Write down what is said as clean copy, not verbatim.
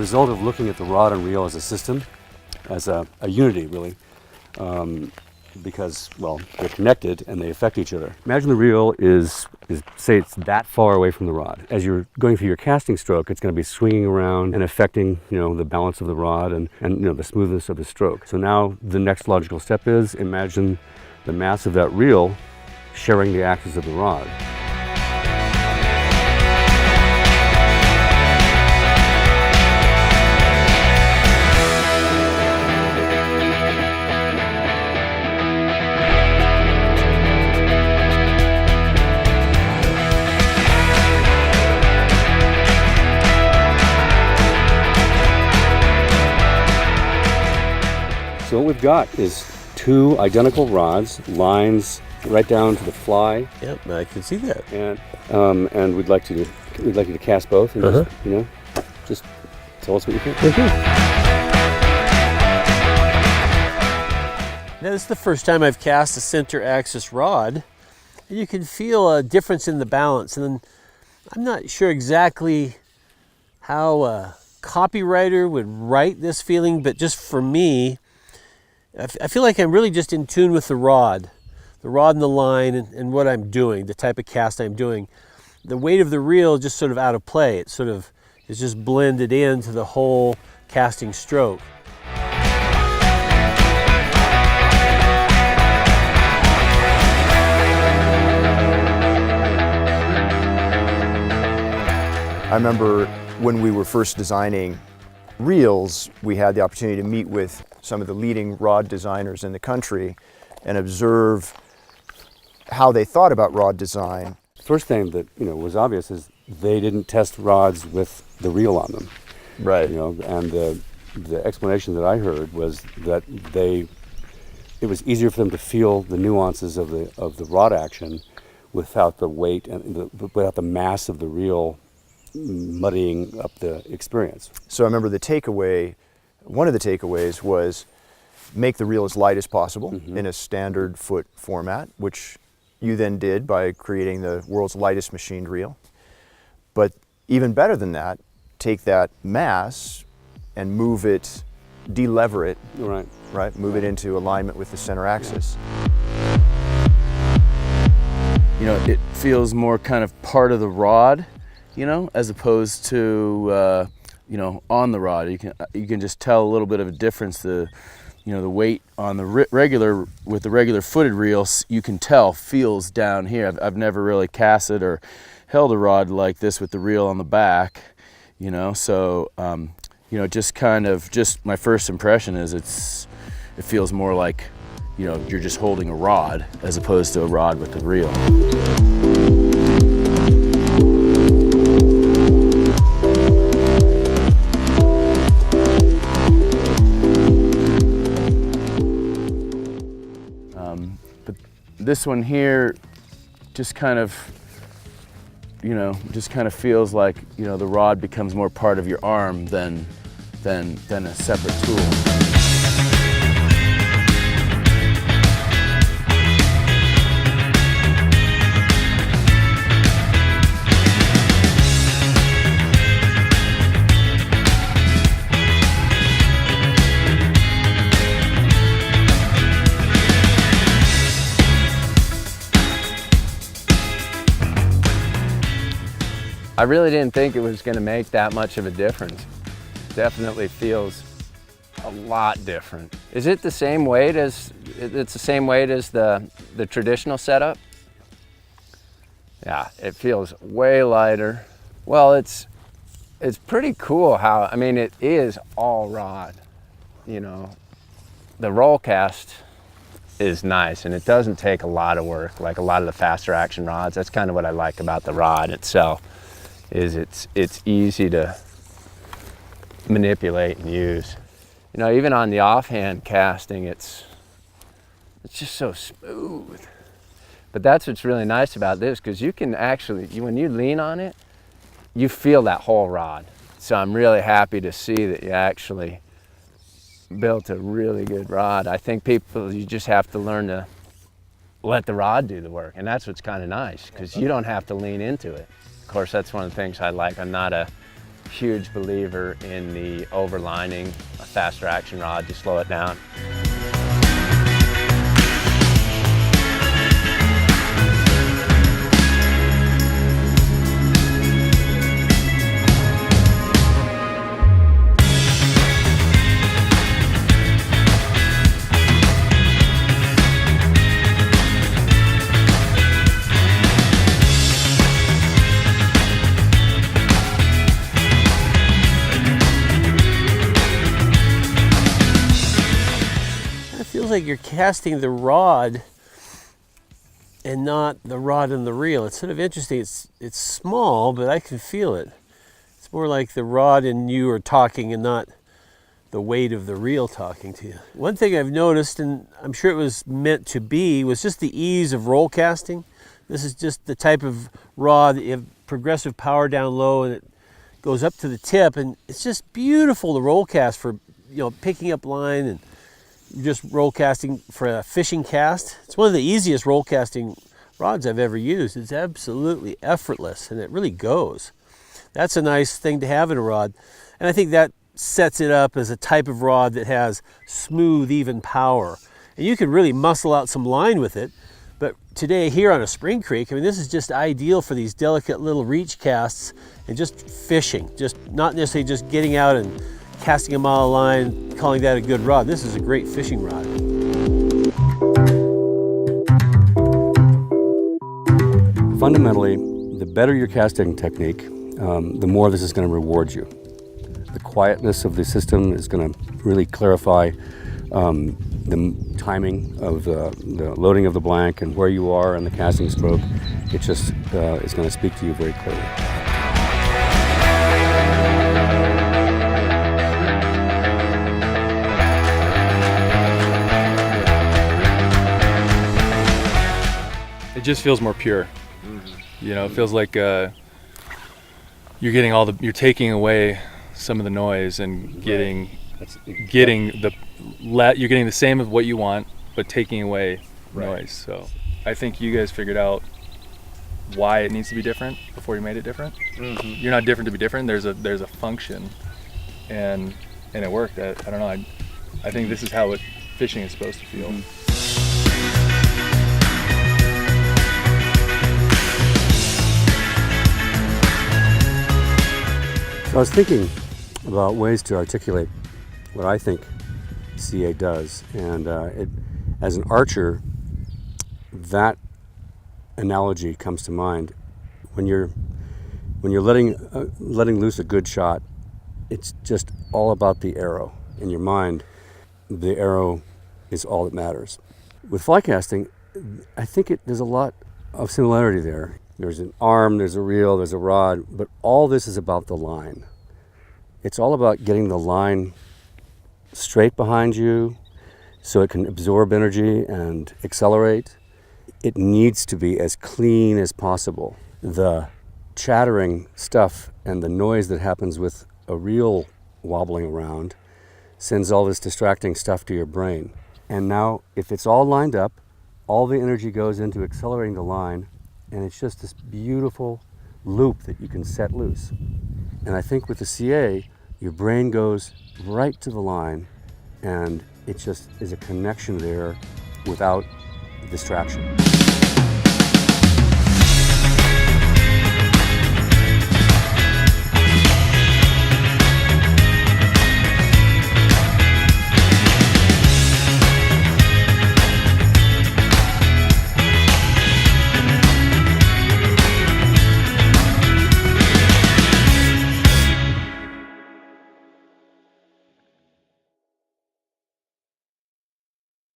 result of looking at the rod and reel as a system, as a unity really, because, well, they're connected and they affect each other. Imagine the reel is say it's that far away from the rod. As you're going through your casting stroke, it's going to be swinging around and affecting, the balance of the rod and the smoothness of the stroke. So now the next logical step is imagine the mass of that reel sharing the axis of the rod. So what we've got is two identical rods, lines right down to the fly. Yep, I can see that. And we'd like you to cast both and just tell us what you think. Now this is the first time I've cast a center axis rod, and you can feel a difference in the balance. And then I'm not sure exactly how a copywriter would write this feeling, but just for me, I feel like I'm really just in tune with the rod and the line and what I'm doing, the type of cast I'm doing. The weight of the reel just sort of out of play. It sort of is just blended into the whole casting stroke. I remember when we were first designing reels, we had the opportunity to meet with some of the leading rod designers in the country and observe how they thought about rod design. First thing that was obvious is they didn't test rods with the reel on them. Right. And the explanation that I heard was that it was easier for them to feel the nuances of the rod action without the weight and without the mass of the reel muddying up the experience. So I remember one of the takeaways was make the reel as light as possible in a standard foot format, which you then did by creating the world's lightest machined reel. But even better than that, take that mass and move it, de-lever it, right? Move it into alignment with the center axis. It feels more kind of part of the rod, as opposed to, on the rod. You can just tell a little bit of a difference. The weight on the regular footed reels, you can tell feels down here. I've never really casted or held a rod like this with the reel on the back, So, just my first impression is it feels more like, you're just holding a rod as opposed to a rod with the reel. This one here just kind of feels like, the rod becomes more part of your arm than a separate tool. I really didn't think it was going to make that much of a difference. Definitely feels a lot different. Is it the same weight as the traditional setup? Yeah, it feels way lighter. Well, it's pretty cool how, it is all rod. The roll cast is nice and it doesn't take a lot of work like a lot of the faster action rods. That's kind of what I like about the rod itself. It's easy to manipulate and use. Even on the offhand casting, it's just so smooth. But that's what's really nice about this, because you can actually, when you lean on it, you feel that whole rod. So I'm really happy to see that you actually built a really good rod. I think you just have to learn to let the rod do the work, and that's what's kind of nice, because you don't have to lean into it. Of course, that's one of the things I like. I'm not a huge believer in the overlining a faster action rod to slow it down. Feels like you're casting the rod and not the rod and the reel. It's sort of interesting. It's small, but I can feel it. It's more like the rod and you are talking and not the weight of the reel talking to you. One thing I've noticed, and I'm sure it was meant to be, was just the ease of roll casting. This is just the type of rod that you have progressive power down low and it goes up to the tip, and it's just beautiful to roll cast for, picking up line and just roll casting for a fishing cast. It's one of the easiest roll casting rods I've ever used. It's absolutely effortless and it really goes. That's a nice thing to have in a rod. And I think that sets it up as a type of rod that has smooth, even power. And you can really muscle out some line with it. But today here on a spring creek, this is just ideal for these delicate little reach casts and just fishing. Just not necessarily just getting out and casting a mile of line, calling that a good rod. This is a great fishing rod. Fundamentally, the better your casting technique, the more this is going to reward you. The quietness of the system is going to really clarify the timing of the loading of the blank and where you are in the casting stroke. It just is going to speak to you very clearly. It just feels more pure. It feels like you're getting you're taking away some of the noise and you're getting the same of what you want, but taking away noise. So I think you guys figured out why it needs to be different before you made it different. You're not different to be different. There's a function, and it worked. I don't know. I think this is how fishing is supposed to feel. So I was thinking about ways to articulate what I think CA does, and as an archer, that analogy comes to mind. When you're letting loose a good shot, it's just all about the arrow. In your mind, the arrow is all that matters. With fly casting, I think there's a lot of similarity there. There's an arm, there's a reel, there's a rod, but all this is about the line. It's all about getting the line straight behind you so it can absorb energy and accelerate. It needs to be as clean as possible. The chattering stuff and the noise that happens with a reel wobbling around sends all this distracting stuff to your brain. And now, if it's all lined up, all the energy goes into accelerating the line, and it's just this beautiful loop that you can set loose. And I think with the CA, your brain goes right to the line, and it just is a connection there without distraction.